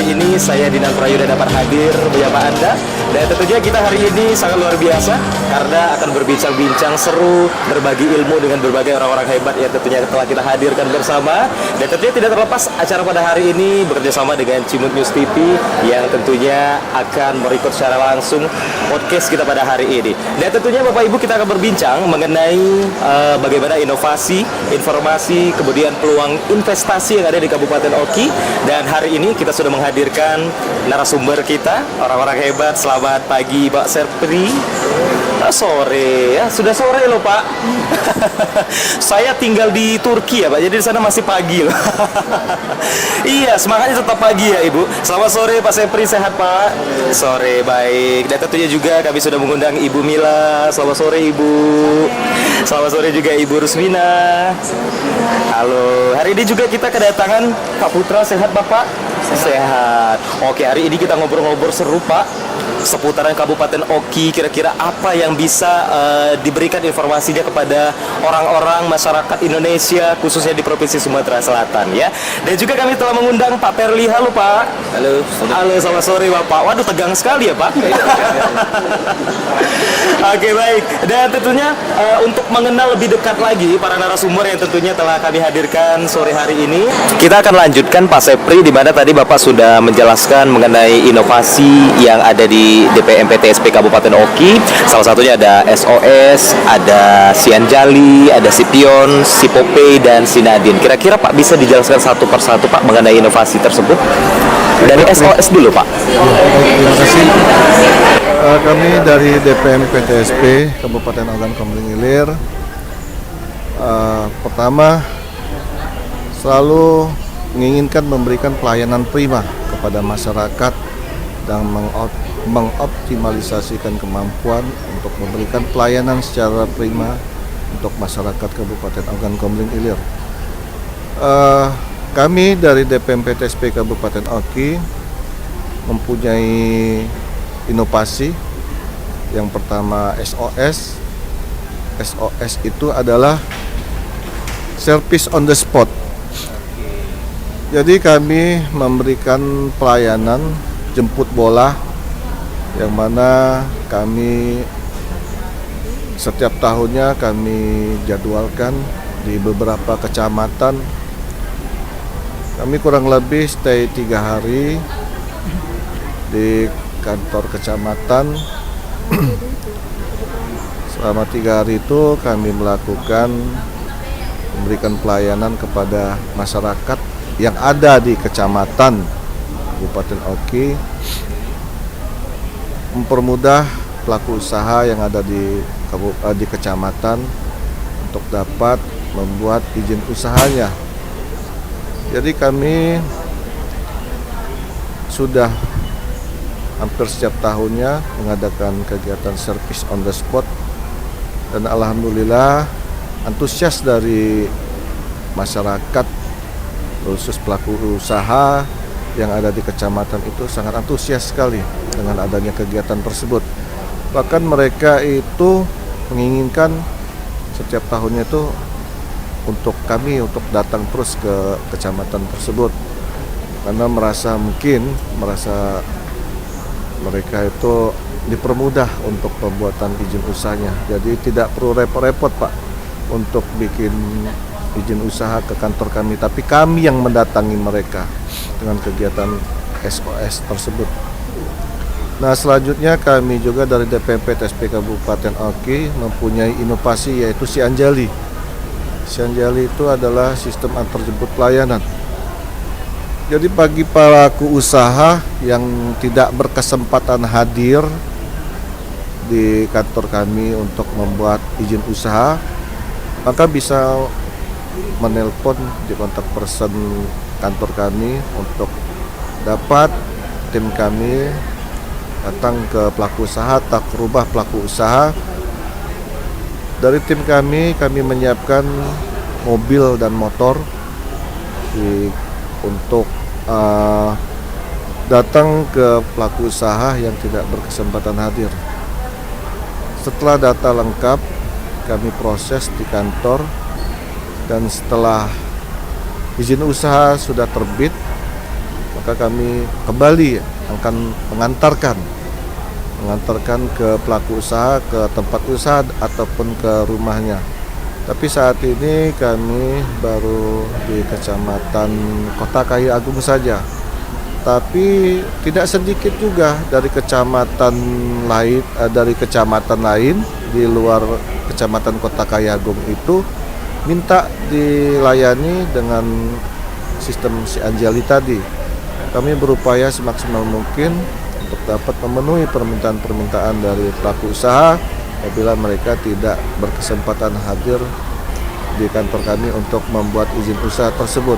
hari ini saya Dinan Prayuda dapat hadir bersama Anda. Dan tentunya kita hari ini sangat luar biasa karena akan berbincang-bincang seru, berbagi ilmu dengan berbagai orang-orang hebat yang tentunya telah kita hadirkan bersama. Dan tentunya tidak terlepas acara pada hari ini bekerja sama dengan Cimut News TV yang tentunya akan merekod secara langsung podcast kita pada hari ini. Dan tentunya Bapak Ibu kita akan berbincang mengenai bagaimana inovasi, informasi, kemudian peluang investasi yang ada di Kabupaten Oki. Dan hari ini kita sudah menghadirkan narasumber kita, orang-orang hebat. Selamat pagi Pak Serpri. Sore ya, sudah sore loh Pak. Saya tinggal di Turki ya Pak, jadi di sana masih pagi loh. Iya, semangatnya tetap pagi ya Ibu. Selamat sore Pak Serpri, sehat Pak? Sore, baik. Dan tentunya juga kami sudah mengundang Ibu Mila. Selamat sore Ibu. Selamat sore juga Ibu Rusmina. Halo, hari ini juga kita kedatangan Pak Putra. Sehat Bapak? Sehat. Oke, hari ini kita ngobrol-ngobrol seru Pak seputaran Kabupaten Oki. Kira-kira apa yang bisa diberikan informasinya kepada orang-orang masyarakat Indonesia khususnya di Provinsi Sumatera Selatan ya. Dan juga kami telah mengundang Pak Perli. Halo Pak. Halo. Halo, selamat sore Bapak. Waduh, tegang sekali ya Pak. Oke, baik. Dan tentunya untuk mengenal lebih dekat lagi para narasumber yang tentunya telah kami hadirkan sore hari ini, kita akan lanjutkan Pak Sepri, di mana tadi Bapak sudah menjelaskan mengenai inovasi yang ada di DPM PTSP Kabupaten Oki. Salah satunya ada SOS, ada Sianjali, ada Sipion, Sipope, dan Sinadin. Kira-kira Pak bisa dijelaskan satu persatu Pak mengenai inovasi tersebut? Dari SOS dulu Pak. Terima kasih. Kami dari DPM PTSP Kabupaten Ogan Komering Ilir, pertama selalu menginginkan memberikan pelayanan prima kepada masyarakat dan mengoptimalisasikan kemampuan untuk memberikan pelayanan secara prima untuk masyarakat Kabupaten Ogan Komering Ilir. Kami dari DPM PTSP Kabupaten Oki mempunyai inovasi. Yang pertama SOS. SOS itu adalah service on the spot. Jadi kami memberikan pelayanan jemput bola, yang mana kami setiap tahunnya kami jadwalkan di beberapa kecamatan. Kami kurang lebih stay 3 hari di kantor kecamatan. Selama 3 hari itu kami memberikan pelayanan kepada masyarakat yang ada di kecamatan Kabupaten Oki, mempermudah pelaku usaha yang ada di kecamatan untuk dapat membuat izin usahanya. Jadi kami sudah hampir setiap tahunnya mengadakan kegiatan service on the spot, dan alhamdulillah antusias dari masyarakat khusus pelaku usaha yang ada di kecamatan itu sangat antusias sekali dengan adanya kegiatan tersebut. Bahkan mereka itu menginginkan setiap tahunnya itu untuk datang terus ke kecamatan tersebut, karena merasa mereka itu dipermudah untuk pembuatan izin usahanya. Jadi tidak perlu repot-repot Pak untuk bikin izin usaha ke kantor kami, tapi kami yang mendatangi mereka dengan kegiatan SOS tersebut. Nah, selanjutnya kami juga dari DPM PTSP Kabupaten Oki mempunyai inovasi, yaitu Sianjali. Sianjali itu adalah sistem antarjemput pelayanan. Jadi bagi pelaku usaha yang tidak berkesempatan hadir di kantor kami untuk membuat izin usaha, maka bisa menelpon di kontak person kantor kami untuk dapat tim kami datang ke pelaku usaha atau ke rumah pelaku usaha. Dari tim kami menyiapkan mobil dan motor untuk datang ke pelaku usaha yang tidak berkesempatan hadir. Setelah data lengkap, kami proses di kantor, dan setelah izin usaha sudah terbit, maka kami kembali akan mengantarkan ke pelaku usaha, ke tempat usaha ataupun ke rumahnya. Tapi saat ini kami baru di Kecamatan Kota Kayu Agung saja. Tapi tidak sedikit juga dari kecamatan lain di luar Kecamatan Kota Kayu Agung itu minta dilayani dengan sistem si Anjali tadi. Kami berupaya semaksimal mungkin untuk dapat memenuhi permintaan-permintaan dari pelaku usaha apabila mereka tidak berkesempatan hadir di kantor kami untuk membuat izin usaha tersebut.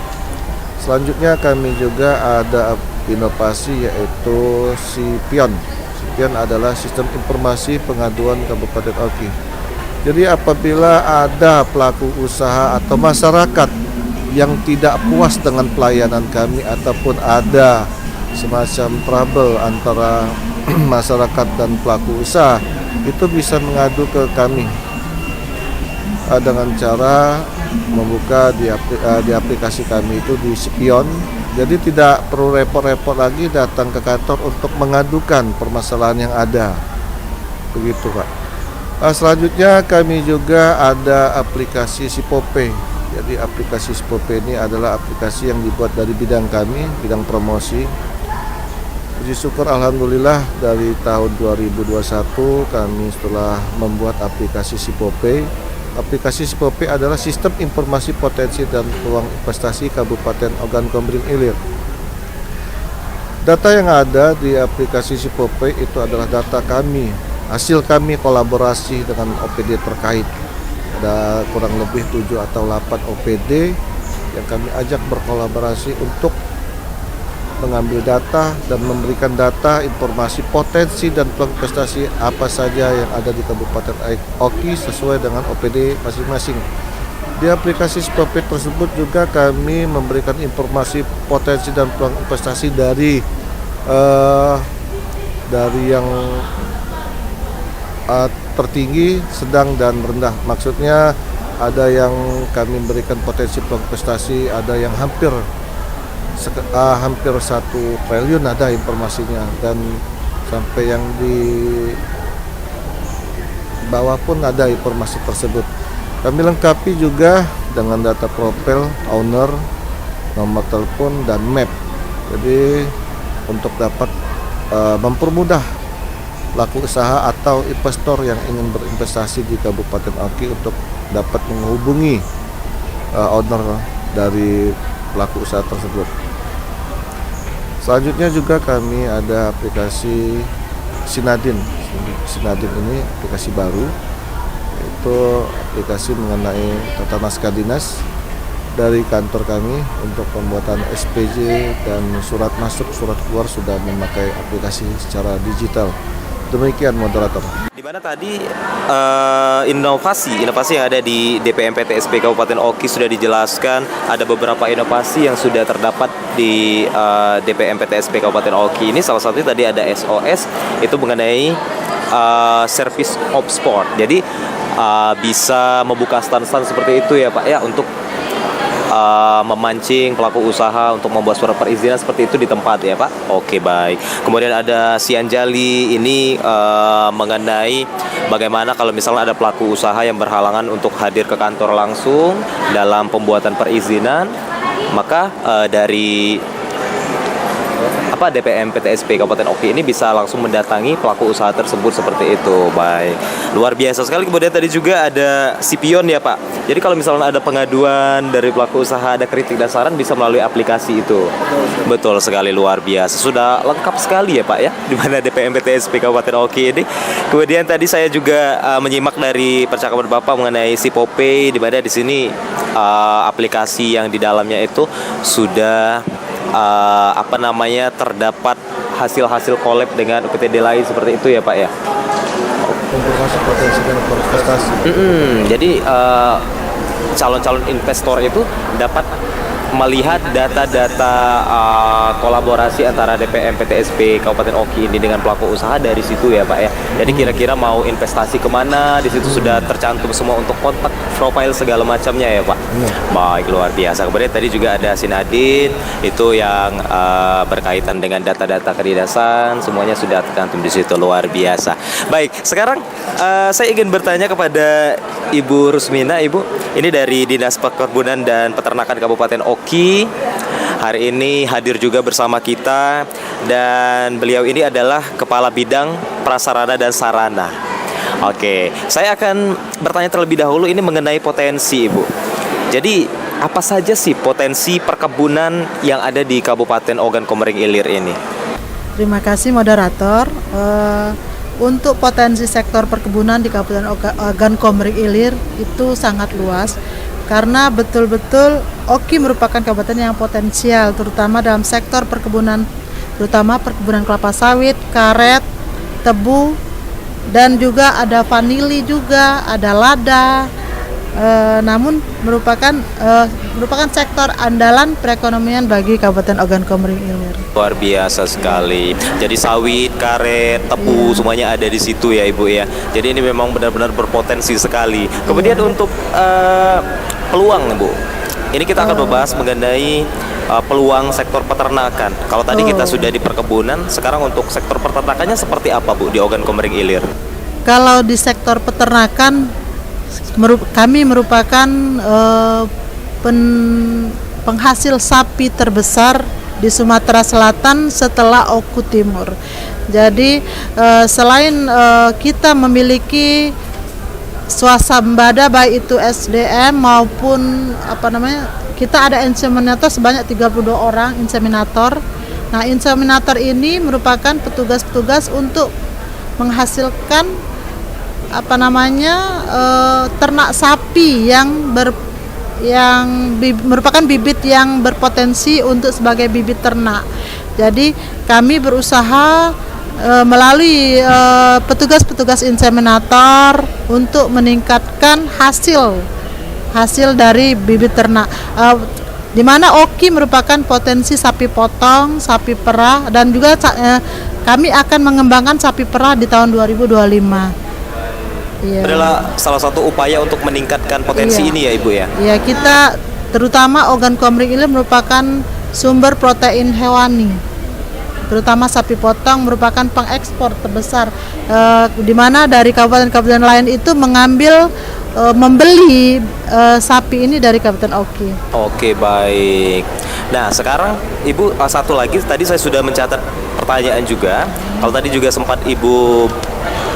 Selanjutnya kami juga ada inovasi yaitu SIPION. SIPION adalah Sistem Informasi Pengaduan Kabupaten Oki. Jadi apabila ada pelaku usaha atau masyarakat yang tidak puas dengan pelayanan kami ataupun ada semacam trouble antara masyarakat dan pelaku usaha, itu bisa mengadu ke kami dengan cara membuka di aplikasi kami itu di Spion. Jadi tidak perlu repot-repot lagi datang ke kantor untuk mengadukan permasalahan yang ada. Begitu, Pak. Selanjutnya kami juga ada aplikasi Sipope. Jadi aplikasi Sipope ini adalah aplikasi yang dibuat dari bidang kami, bidang promosi. Puji syukur alhamdulillah dari tahun 2021 kami setelah membuat aplikasi Sipope. Aplikasi Sipope adalah sistem informasi potensi dan peluang investasi Kabupaten Ogan Komering Ilir. Data yang ada di aplikasi Sipope itu adalah data kami, hasil kami kolaborasi dengan OPD terkait. Ada kurang lebih 7 atau 8 OPD yang kami ajak berkolaborasi untuk mengambil data dan memberikan data informasi potensi dan peluang investasi apa saja yang ada di Kabupaten Oki sesuai dengan OPD masing-masing. Di aplikasi Sipope tersebut juga kami memberikan informasi potensi dan peluang investasi dari yang tertinggi, sedang dan rendah. Maksudnya ada yang kami berikan potensi peluang investasi, ada yang hampir 1 triliun ada informasinya, dan sampai yang di bawah pun ada informasi tersebut. Kami lengkapi juga dengan data profil owner, nomor telepon dan map. Jadi untuk dapat mempermudah pelaku usaha atau investor yang ingin berinvestasi di Kabupaten Oki untuk dapat menghubungi owner dari pelaku usaha tersebut. Selanjutnya juga kami ada aplikasi Sinadin. Sinadin ini aplikasi baru, itu aplikasi mengenai tata naskah dinas dari kantor kami untuk pembuatan SPJ dan surat masuk, surat keluar sudah memakai aplikasi secara digital. Demikian moderator. Di mana tadi inovasi yang ada di DPM PTSP Kabupaten Oki sudah dijelaskan. Ada beberapa inovasi yang sudah terdapat di DPM PTSP Kabupaten Oki ini. Salah satunya tadi ada SOS, itu mengenai service of sport. Jadi bisa membuka stand-stand seperti itu ya Pak ya, untuk memancing pelaku usaha untuk membuat surat perizinan seperti itu di tempat ya Pak. Oke, baik. Kemudian ada si Anjali ini mengenai bagaimana kalau misalnya ada pelaku usaha yang berhalangan untuk hadir ke kantor langsung dalam pembuatan perizinan, maka dari DPM PTSP Kabupaten Oki ini bisa langsung mendatangi pelaku usaha tersebut seperti itu. Baik, luar biasa sekali. Kemudian tadi juga ada Sipion ya Pak. Jadi kalau misalnya ada pengaduan dari pelaku usaha, ada kritik dan saran, bisa melalui aplikasi itu. Betul sekali, luar biasa. Sudah lengkap sekali ya Pak ya, di mana DPM PTSP Kabupaten Oki ini. Kemudian tadi saya juga menyimak dari percakapan Bapak mengenai Sipope, di mana di sini aplikasi yang di dalamnya itu sudah terdapat hasil-hasil collab dengan UPTD lain seperti itu ya Pak ya. Informasi potensi dan investasi. Jadi calon-calon investor itu dapat melihat data-data kolaborasi antara DPM PTSP Kabupaten Oki ini dengan pelaku usaha dari situ ya Pak ya. Jadi kira-kira mau investasi kemana, di situ sudah tercantum semua untuk kontak profile segala macamnya ya Pak. Baik, luar biasa. Kemudian tadi juga ada Sinadin itu yang berkaitan dengan data-data kedinasan, semuanya sudah tercantum di situ, luar biasa. Baik, sekarang saya ingin bertanya kepada Ibu Rusmina. Ibu, ini dari Dinas Perkebunan dan Peternakan Kabupaten Oki. Hari ini hadir juga bersama kita, dan beliau ini adalah Kepala Bidang Prasarana dan Sarana. Oke, saya akan bertanya terlebih dahulu ini mengenai potensi Ibu. Jadi, apa saja sih potensi perkebunan yang ada di Kabupaten Ogan Komering Ilir ini? Terima kasih moderator. Untuk potensi sektor perkebunan di Kabupaten Ogan Komering Ilir itu sangat luas, karena betul-betul Oki merupakan kabupaten yang potensial, terutama dalam sektor perkebunan, terutama perkebunan kelapa sawit, karet, tebu, dan juga ada vanili juga, ada lada. Namun merupakan sektor andalan perekonomian bagi Kabupaten Ogan Komering Ilir. Luar biasa sekali. Jadi sawit, karet, tebu semuanya ada di situ ya Ibu ya. Jadi ini memang benar-benar berpotensi sekali. Kemudian untuk peluang Bu, ini kita akan membahas mengenai peluang sektor peternakan. Kalau tadi kita sudah di perkebunan, sekarang untuk sektor peternakannya seperti apa Bu di Ogan Komering Ilir? Kalau di sektor peternakan, kami merupakan penghasil sapi terbesar di Sumatera Selatan setelah Oku Timur. Jadi selain kita memiliki swasembada baik itu SDM maupun kita ada inseminator sebanyak 32 orang inseminator. Nah, inseminator ini merupakan petugas-petugas untuk menghasilkan ternak sapi yang merupakan bibit yang berpotensi untuk sebagai bibit ternak. Jadi kami berusaha melalui petugas-petugas inseminator untuk meningkatkan hasil dari bibit ternak. Di mana Oki merupakan potensi sapi potong, sapi perah, dan juga kami akan mengembangkan sapi perah di tahun 2025. Adalah salah satu upaya untuk meningkatkan potensi ini ya Ibu ya? Ya, kita terutama Ogan Komering Ilir merupakan sumber protein hewani, terutama sapi potong merupakan pengekspor terbesar, di mana dari kabupaten-kabupaten lain itu membeli sapi ini dari Kabupaten Oki. Oke, baik. Nah, sekarang Ibu, satu lagi tadi saya sudah mencatat pertanyaan juga. Kalau tadi juga sempat Ibu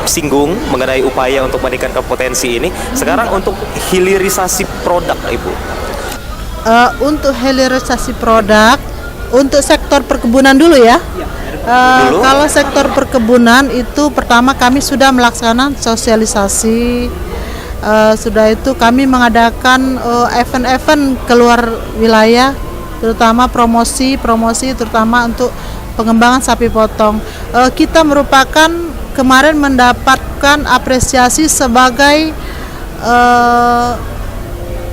singgung mengenai upaya untuk meningkatkan potensi ini. Sekarang untuk hilirisasi produk Ibu. Untuk hilirisasi produk, untuk sektor perkebunan dulu ya. Kalau sektor perkebunan itu pertama kami sudah melaksanakan sosialisasi. Sudah itu kami mengadakan event-event keluar wilayah, terutama promosi terutama untuk pengembangan sapi potong. Kita merupakan kemarin mendapatkan apresiasi sebagai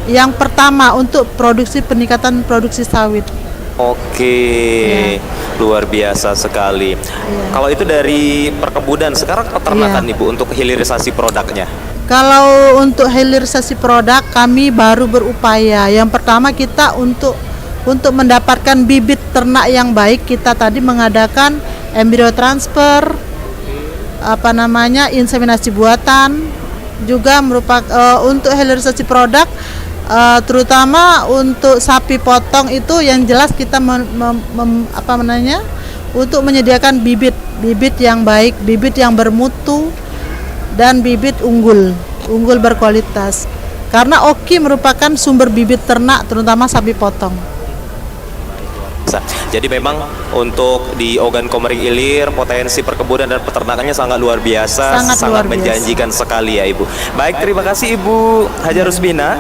yang pertama untuk peningkatan produksi sawit. Oke, luar biasa sekali. Kalau itu dari perkebunan, sekarang peternakan Ibu untuk hilirisasi produknya. Kalau untuk hilirisasi produk kami baru berupaya. Yang pertama kita untuk mendapatkan bibit ternak yang baik, kita tadi mengadakan embrio transfer, inseminasi buatan, juga merupakan untuk hilirisasi produk, terutama untuk sapi potong itu yang jelas kita untuk menyediakan bibit yang baik, bibit yang bermutu, dan bibit unggul berkualitas. Karena Oki merupakan sumber bibit ternak, terutama sapi potong. Jadi memang untuk di Ogan Komering Ilir potensi perkebunan dan peternakannya sangat luar biasa, sangat menjanjikan sekali ya Ibu. Baik, terima kasih Ibu Haja Rusmina.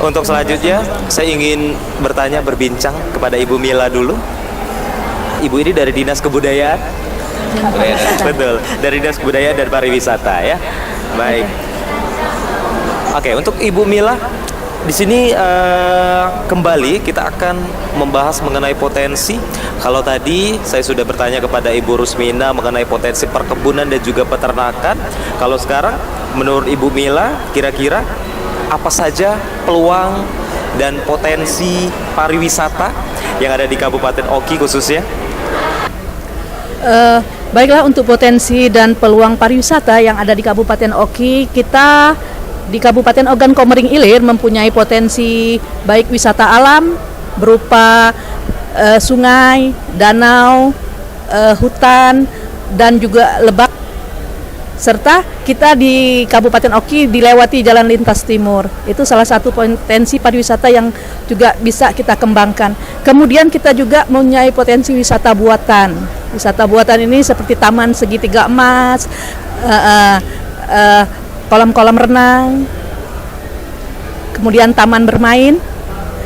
Untuk selanjutnya saya ingin berbincang kepada Ibu Mila dulu. Ibu ini dari Dinas Kebudayaan. Betul, dari Dinas Kebudayaan dan Pariwisata ya. Baik. Oke, untuk Ibu Mila, di sini kembali kita akan membahas mengenai potensi. Kalau tadi saya sudah bertanya kepada Ibu Rusmina mengenai potensi perkebunan dan juga peternakan. Kalau sekarang menurut Ibu Mila, kira-kira apa saja peluang dan potensi pariwisata yang ada di Kabupaten Oki khususnya? Baiklah, untuk potensi dan peluang pariwisata yang ada di Kabupaten Oki, kita di Kabupaten Ogan Komering Ilir mempunyai potensi baik wisata alam berupa sungai, danau, hutan, dan juga lebak. Serta kita di Kabupaten Oki dilewati jalan lintas timur. Itu salah satu potensi pariwisata yang juga bisa kita kembangkan. Kemudian kita juga mempunyai potensi wisata buatan. Wisata buatan ini seperti taman segitiga emas, kolam-kolam renang, kemudian taman bermain.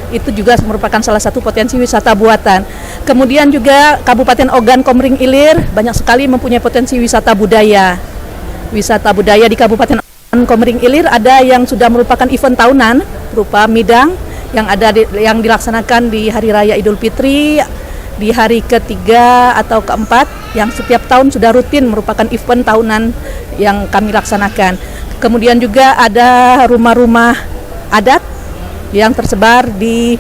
Itu juga merupakan salah satu potensi wisata buatan. Kemudian juga Kabupaten Ogan Komering Ilir banyak sekali mempunyai potensi wisata budaya. Wisata budaya di Kabupaten Ogan Komering Ilir ada yang sudah merupakan event tahunan berupa midang yang dilaksanakan di Hari Raya Idul Fitri di hari ketiga atau keempat, yang setiap tahun sudah rutin merupakan event tahunan yang kami laksanakan. Kemudian juga ada rumah-rumah adat yang tersebar di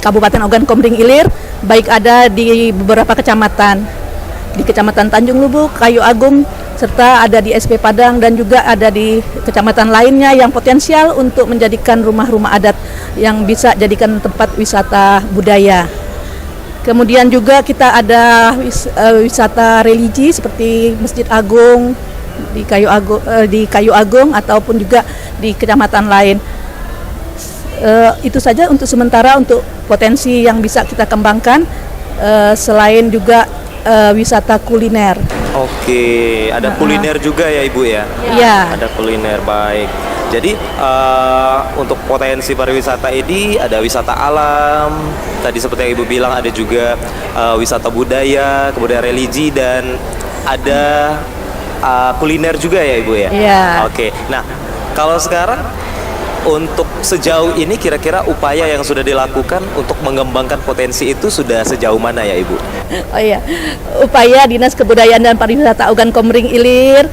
Kabupaten Ogan Komering Ilir, baik ada di beberapa kecamatan, di Kecamatan Tanjung Lubuk, Kayu Agung, serta ada di SP Padang, dan juga ada di kecamatan lainnya yang potensial untuk menjadikan rumah-rumah adat yang bisa jadikan tempat wisata budaya. Kemudian juga kita ada wisata religi seperti Masjid Agung di Kayu Agung ataupun juga di kecamatan lain. Itu saja untuk sementara untuk potensi yang bisa kita kembangkan, selain juga wisata kuliner. Oke, ada kuliner juga ya Ibu ya? Iya. Ada kuliner, baik. Jadi untuk potensi pariwisata ini ada wisata alam, tadi seperti yang Ibu bilang ada juga wisata budaya, kemudian religi, dan ada kuliner juga ya Ibu ya? Iya. Oke, nah kalau sekarang untuk sejauh ini kira-kira upaya yang sudah dilakukan untuk mengembangkan potensi itu sudah sejauh mana ya Ibu? Oh iya, upaya Dinas Kebudayaan dan Pariwisata Ogan Komering Ilir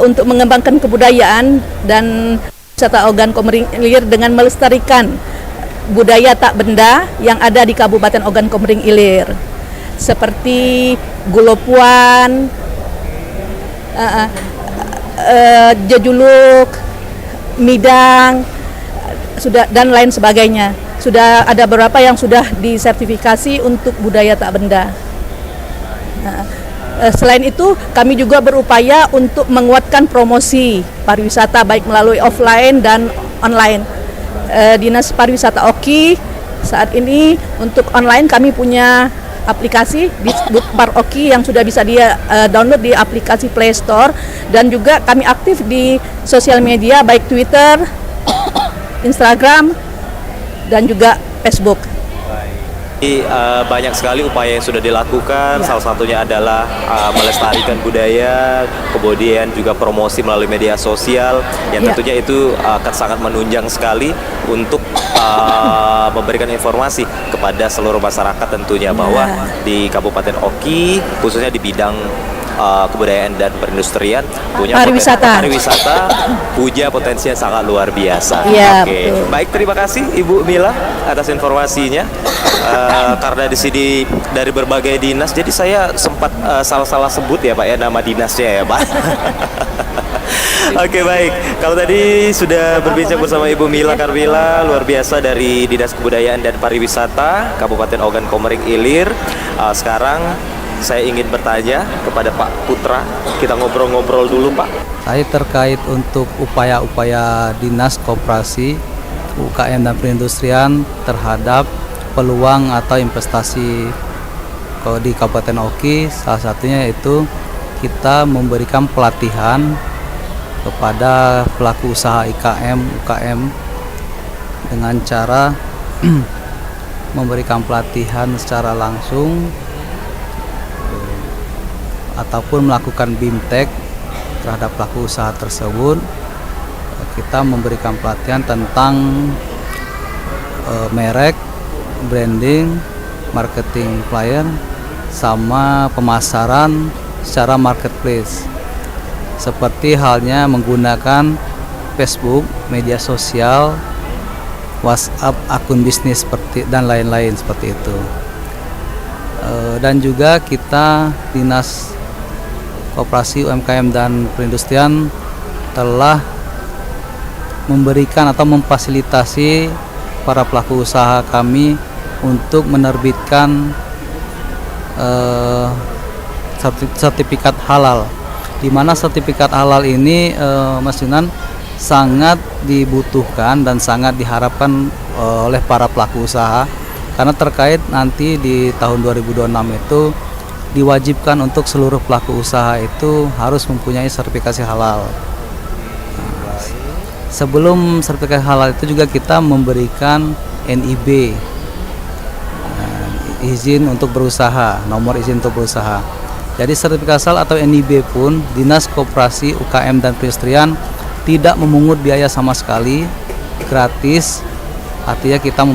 untuk mengembangkan kebudayaan dan wisata Ogan Komering Ilir dengan melestarikan budaya tak benda yang ada di Kabupaten Ogan Komering Ilir, seperti Gulopuan, Jejuluk, Midang, dan lain sebagainya. Sudah ada beberapa yang sudah disertifikasi untuk budaya tak benda. Selain itu, kami juga berupaya untuk menguatkan promosi pariwisata baik melalui offline dan online. Dinas Pariwisata Oki saat ini untuk online kami punya aplikasi disebut Par Oki yang sudah bisa dia download di aplikasi Play Store, dan juga kami aktif di sosial media baik Twitter, Instagram, dan juga Facebook. Jadi, banyak sekali upaya yang sudah dilakukan. Salah satunya adalah melestarikan budaya, kemudian juga promosi melalui media sosial, yang tentunya itu akan sangat menunjang sekali untuk memberikan informasi kepada seluruh masyarakat tentunya bahwa di Kabupaten Oki khususnya di bidang kebudayaan dan perindustrian punya pariwisata punya potensi yang sangat luar biasa. Ya, Oke, betul. baik, terima kasih Ibu Mila atas informasinya. Karena di sini dari berbagai dinas, jadi saya sempat salah-salah sebut ya Pak ya nama dinasnya ya Pak. Oke, baik. Kalau tadi sudah berbincang bersama Ibu Mila Karmila, luar biasa dari Dinas Kebudayaan dan Pariwisata Kabupaten Ogan Komering Ilir. Sekarang saya ingin bertanya kepada Pak Putra. Kita ngobrol-ngobrol dulu Pak. Saya terkait untuk upaya-upaya Dinas Koperasi, UKM dan Perindustrian terhadap peluang atau investasi di Kabupaten Oki, salah satunya yaitu kita memberikan pelatihan kepada pelaku usaha UKM dengan cara memberikan pelatihan secara langsung ataupun melakukan BIMTEK terhadap pelaku usaha tersebut. kita memberikan pelatihan tentang merek, branding, marketing flyer, sama pemasaran secara marketplace. Seperti halnya menggunakan Facebook, media sosial, WhatsApp, akun bisnis dan lain-lain seperti itu. Dan juga kita Dinas Koperasi UMKM dan Perindustrian telah memberikan atau memfasilitasi para pelaku usaha kami untuk menerbitkan sertifikat halal, di mana sertifikat halal ini Mas Yunan sangat dibutuhkan dan sangat diharapkan oleh para pelaku usaha, karena terkait nanti di tahun 2026 itu diwajibkan untuk seluruh pelaku usaha itu harus mempunyai sertifikasi halal. Sebelum sertifikat halal itu juga kita memberikan NIB, izin untuk berusaha, nomor izin untuk berusaha. Jadi sertifikat halal atau NIB pun Dinas Koperasi UKM dan Perindustrian tidak memungut biaya sama sekali, gratis. Artinya kita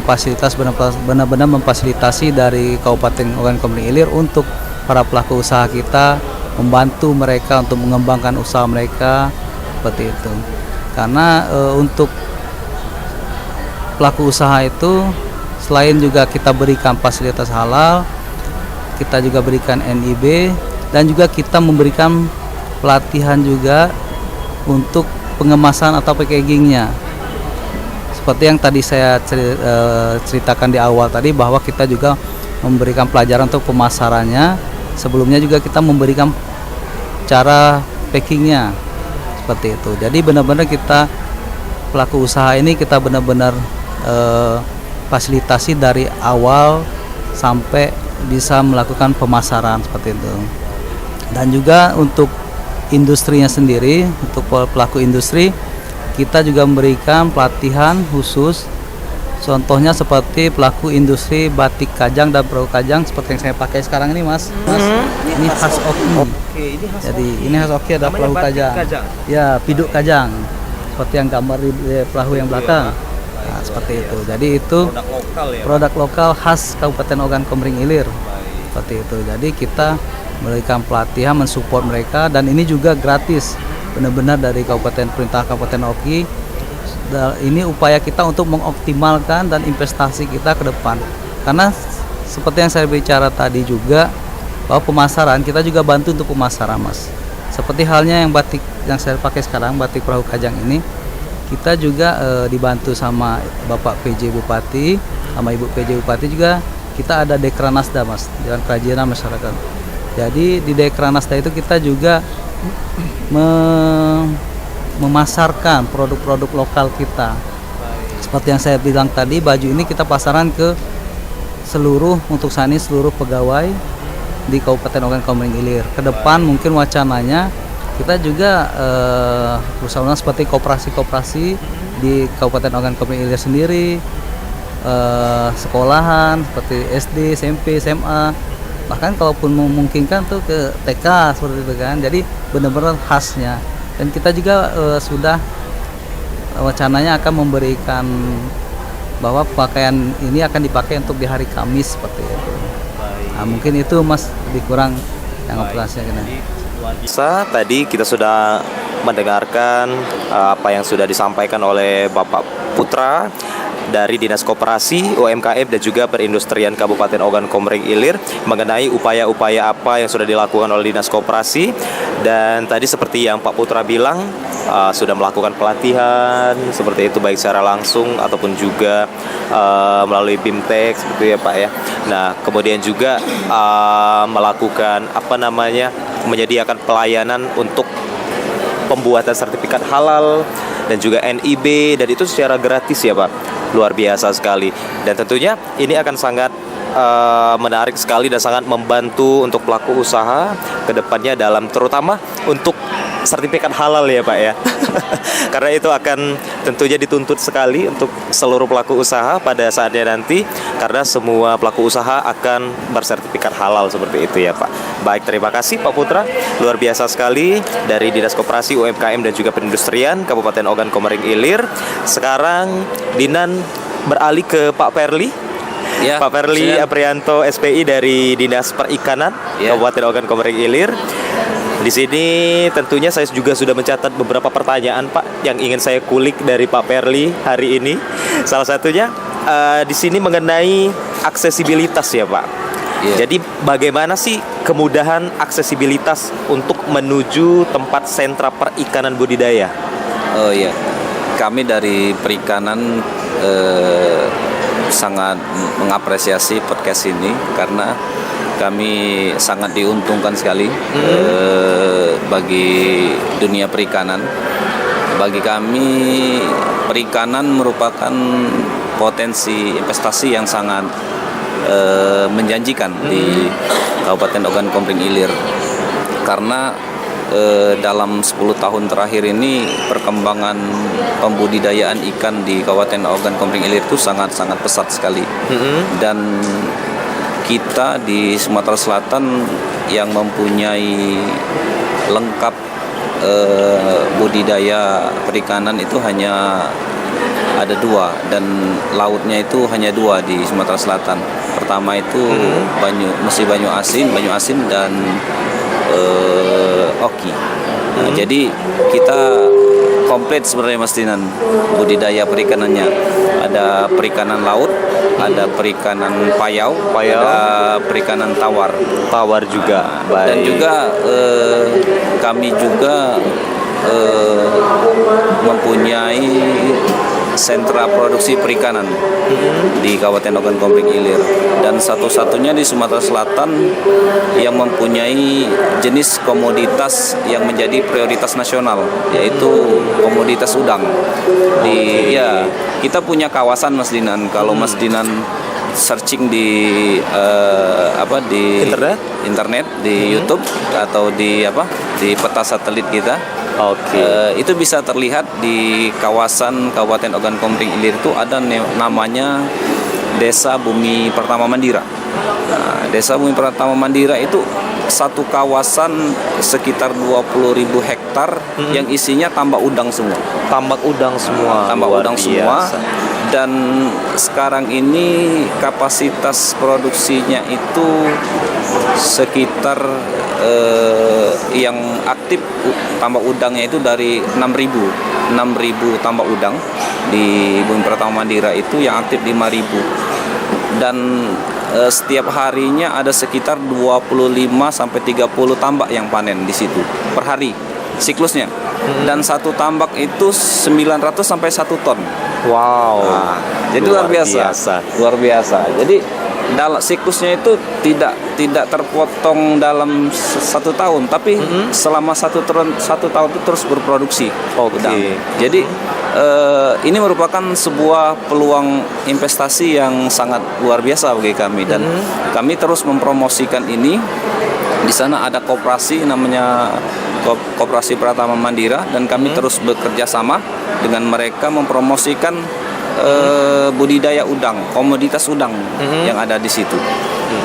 benar-benar memfasilitasi dari Kabupaten Ogan Komering Ilir untuk para pelaku usaha kita, membantu mereka untuk mengembangkan usaha mereka seperti itu. Karena untuk pelaku usaha itu selain juga kita berikan fasilitas halal, kita juga berikan NIB, dan juga kita memberikan pelatihan juga untuk pengemasan atau packagingnya. Seperti yang tadi saya ceritakan di awal tadi, bahwa kita juga memberikan pelajaran untuk pemasarannya. Sebelumnya juga kita memberikan cara packingnya seperti itu. Jadi benar-benar kita pelaku usaha ini kita benar-benar fasilitasi dari awal sampai bisa melakukan pemasaran seperti itu. Dan juga untuk industrinya sendiri, untuk pelaku industri, kita juga memberikan pelatihan khusus. Contohnya seperti pelaku industri batik kajang dan perahu kajang seperti yang saya pakai sekarang ini, Mas. Ini khas Oki. Jadi ini khas Oki ada perahu kajang. Ya, piduk kajang. Seperti yang gambar di perahu yang belakang. Nah, seperti itu. Jadi itu produk lokal khas Kabupaten Ogan Komering Ilir. Seperti itu. Jadi kita memberikan pelatihan, mensupport mereka, dan ini juga gratis. Benar-benar dari Pemerintah Kabupaten Oki. Ini upaya kita untuk mengoptimalkan dan investasi kita ke depan. Karena seperti yang saya bicara tadi juga, bahwa pemasaran kita juga bantu untuk pemasaran, Mas. Seperti halnya yang batik yang saya pakai sekarang, batik perahu kajang ini, kita juga dibantu sama Bapak PJ Bupati, sama Ibu PJ Bupati juga. Kita ada Dekranasda, Mas, Dewan Kerajinan Masyarakat. Jadi di Dekranasda itu kita juga memasarkan produk-produk lokal kita. Seperti yang saya bilang tadi, baju ini kita pasaran ke seluruh, untuk saat ini seluruh pegawai di Kabupaten Ogan Komering Ilir. Ke depan mungkin wacananya kita juga berusaha seperti koperasi-koperasi di Kabupaten Ogan Komering Ilir sendiri, sekolahan seperti SD, SMP, SMA, bahkan kalaupun memungkinkan tuh ke TK seperti itu kan. Jadi benar-benar khasnya. Dan kita juga sudah wacananya akan memberikan bahwa pakaian ini akan dipakai untuk di hari Kamis seperti itu. Nah, mungkin itu, Mas, lebih kurang yang operasinya. Tadi kita sudah mendengarkan apa yang sudah disampaikan oleh Bapak Putra dari Dinas Koperasi, UMKM dan juga Perindustrian Kabupaten Ogan Komering Ilir mengenai upaya-upaya apa yang sudah dilakukan oleh Dinas Koperasi. Dan tadi seperti yang Pak Putra bilang, sudah melakukan pelatihan seperti itu, baik secara langsung ataupun juga melalui BIMTEK seperti ya, Pak ya. Nah, kemudian juga melakukan menyediakan pelayanan untuk pembuatan sertifikat halal dan juga NIB, dan itu secara gratis ya, Pak. Luar biasa sekali. Dan tentunya ini akan sangat menarik sekali dan sangat membantu untuk pelaku usaha ke depannya, dalam terutama untuk sertifikat halal ya Pak ya. Karena itu akan tentunya dituntut sekali untuk seluruh pelaku usaha pada saatnya nanti, karena semua pelaku usaha akan bersertifikat halal seperti itu ya Pak. Baik, terima kasih Pak Putra, luar biasa sekali dari Dinas Koperasi, UMKM dan juga Perindustrian Kabupaten Ogan Komering Ilir. Sekarang Dinan beralih ke Pak Perli. Ya, Pak Perli siap. Aprianto SPI dari Dinas Perikanan Kabupaten Ogan Komering Ilir. Di sini tentunya saya juga sudah mencatat beberapa pertanyaan Pak yang ingin saya kulik dari Pak Perli hari ini. Salah satunya di sini mengenai aksesibilitas ya Pak. Jadi bagaimana sih kemudahan aksesibilitas untuk menuju tempat sentra perikanan budidaya? Oh iya, kami dari perikanan sangat mengapresiasi podcast ini karena kami sangat diuntungkan sekali bagi dunia perikanan. Bagi kami perikanan merupakan potensi investasi yang sangat menjanjikan di Kabupaten Ogan Komering Ilir, karena dalam 10 tahun terakhir ini perkembangan pembudidayaan ikan di Kabupaten Ogan Komering Ilir itu sangat-sangat pesat sekali. Dan kita di Sumatera Selatan yang mempunyai lengkap budidaya perikanan itu hanya ada 2, dan lautnya itu hanya 2 di Sumatera Selatan. Pertama itu Musi Banyu Asin dan Oki. Nah, jadi kita komplit sebenarnya Mas Dinan budidaya perikanannya. Ada perikanan laut, ada perikanan payau, ada perikanan tawar juga. Dan juga kami juga mempunyai sentra produksi perikanan di Kabupaten Ogan Komering Ilir, dan satu-satunya di Sumatera Selatan yang mempunyai jenis komoditas yang menjadi prioritas nasional, yaitu komoditas udang. Kita punya kawasan Mas Dinan. Kalau Mas Dinan searching di internet di YouTube atau di peta satelit kita, itu bisa terlihat di kawasan Kabupaten Ogan Komering Ilir itu ada namanya Desa Bumi Pertama Mandira. Nah, Desa Bumi Pertama Mandira itu satu kawasan sekitar 20.000 hektar yang isinya tambak udang semua. Tambak udang semua. Dan sekarang ini kapasitas produksinya itu sekitar yang aktif tambak udangnya itu dari 6.000 tambak udang di Bumi Pertama Mandira itu, yang aktif 5.000, dan setiap harinya ada sekitar 25 sampai 30 tambak yang panen di situ per hari siklusnya. Dan satu tambak itu 900 sampai 1 ton. Wow. Nah, jadi luar biasa. Jadi dalam siklusnya itu tidak terpotong dalam 1 tahun, tapi selama 1 tahun itu terus berproduksi udang. Jadi ini merupakan sebuah peluang investasi yang sangat luar biasa bagi kami, dan kami terus mempromosikan ini. Di sana ada koperasi namanya Koperasi Pratama Mandira, dan kami terus bekerja sama dengan mereka mempromosikan budidaya udang, komoditas udang yang ada di situ.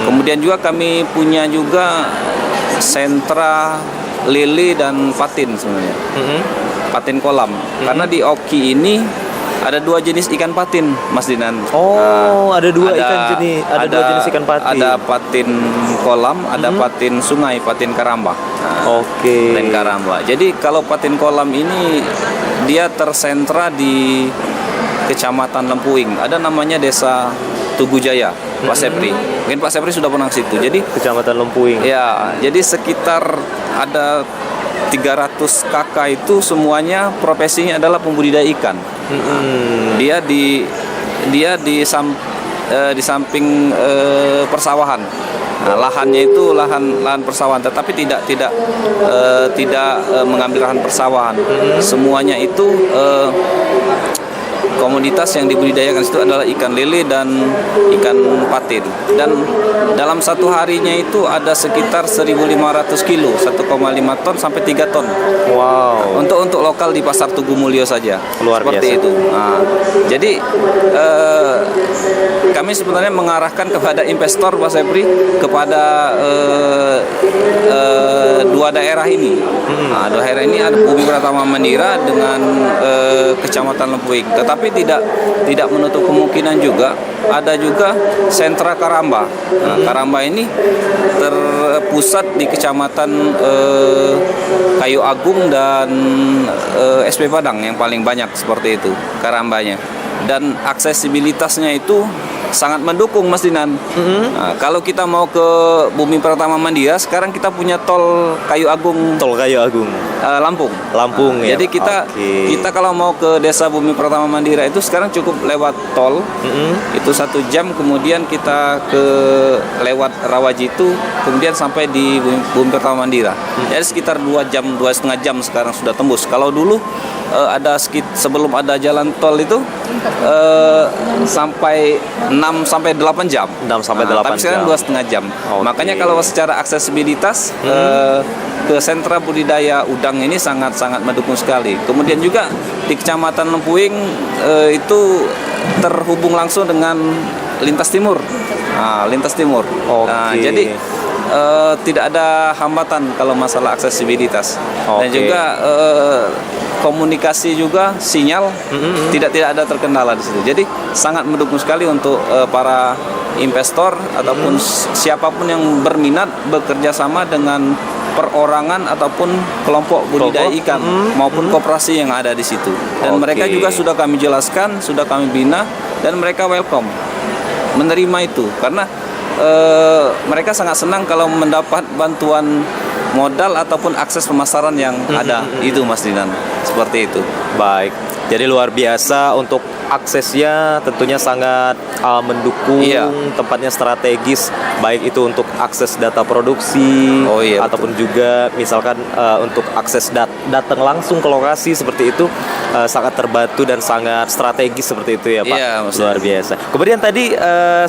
Kemudian juga kami punya juga sentra lele dan patin sebenarnya. Patin kolam. Karena di Oki ini ada 2 jenis ikan patin, Mas Dinan. Ada dua jenis ikan patin. Ada patin kolam, ada patin sungai, patin karamba. Patin karamba. Jadi kalau patin kolam ini dia tersentra di Kecamatan Lempuing. Ada namanya Desa Tugu Jaya, Pak Sepri. Mungkin Pak Sepri sudah pernah ke situ. Jadi Kecamatan Lempuing. Ya, jadi sekitar ada 300 kakak itu semuanya profesinya adalah pembudidaya ikan. Dia di samping persawahan. Nah, lahannya itu lahan persawahan, tetapi tidak mengambil lahan persawahan. Semuanya itu komoditas yang dibudidayakan itu adalah ikan lele dan ikan kabupaten, dan dalam satu harinya itu ada sekitar 1.500 kilo, 1,5 ton sampai 3 ton. Wow. Untuk lokal di Pasar Tugu Mulyo saja. Luar Seperti biasa. itu. Nah, jadi kami sebenarnya mengarahkan kepada investor, Pak Sepri, kepada dua daerah ini. Nah, dua daerah ini ada Bumi Pratama Mandira dengan Kecamatan Lempuing. Tetapi tidak menutup kemungkinan juga ada juga sentra Karamba. Nah, Karamba ini terpusat di Kecamatan Kayu Agung dan SP Padang yang paling banyak seperti itu Karambanya. Dan aksesibilitasnya itu sangat mendukung, Mas Dinan. Nah, kalau kita mau ke Bumi Pratama Mandira, sekarang kita punya tol Kayu Agung, Tol Kayu Agung. Lampung. Lampung ya. Jadi kita Oke. kita kalau mau ke Desa Bumi Pratama Mandira itu sekarang cukup lewat tol. Itu 1 jam, kemudian kita lewat Rawajitu, kemudian sampai di Bumi Pratama Mandira. Jadi sekitar 2 jam, 2,5 jam sekarang sudah tembus. Kalau dulu sebelum ada jalan tol itu sampai 6 sampai 8 jam. 6 sampai 8 Tapi sekarang jam. 2,5 jam. Oke. Makanya kalau secara aksesibilitas ke sentra budidaya udang ini sangat-sangat mendukung sekali. Kemudian juga di Kecamatan Lempuing itu terhubung langsung dengan lintas timur. Nah, lintas timur. Nah, Oke. jadi tidak ada hambatan kalau masalah aksesibilitas. Dan Oke. juga komunikasi juga, sinyal tidak ada terkendala di situ. Jadi sangat mendukung sekali untuk para investor ataupun siapapun yang berminat bekerja sama dengan perorangan ataupun kelompok budidaya ikan maupun koperasi yang ada di situ. Dan Oke. mereka juga sudah kami jelaskan, sudah kami bina, dan mereka welcome menerima itu karena mereka sangat senang kalau mendapat bantuan modal ataupun akses pemasaran yang ada. Itu, Mas Dinan, seperti itu. Baik. Jadi luar biasa untuk aksesnya tentunya sangat mendukung, Iya. tempatnya strategis, baik itu untuk akses data produksi Oh, iya, ataupun juga misalkan untuk akses datang langsung ke lokasi seperti itu sangat terbantu dan sangat strategis seperti itu ya Pak. Iya, Mas. Luar biasa. Kemudian tadi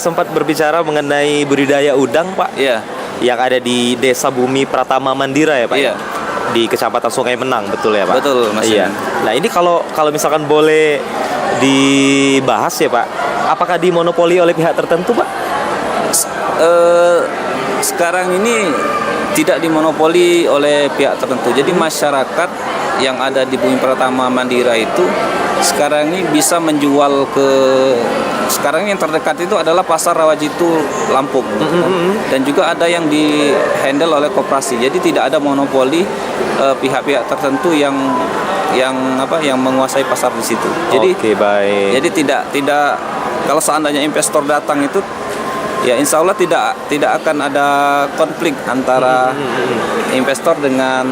sempat berbicara mengenai budidaya udang Pak, Iya. yang ada di Desa Bumi Pratama Mandira ya Pak. Iya. Di Kecamatan Sungai Menang, betul ya Pak? Betul, Mas. Iya. Nah ini kalau misalkan boleh dibahas ya Pak, apakah dimonopoli oleh pihak tertentu Pak? Sekarang ini tidak dimonopoli oleh pihak tertentu. Jadi masyarakat yang ada di Bumi Pratama Mandira itu sekarang ini bisa menjual sekarang yang terdekat itu adalah Pasar Rawajitu Lampung. Dan juga ada yang di-handle oleh koperasi. Jadi tidak ada monopoli pihak-pihak tertentu yang menguasai pasar di situ. Jadi Oke, baik. jadi tidak kalau seandainya investor datang itu ya insya Allah tidak akan ada konflik antara investor dengan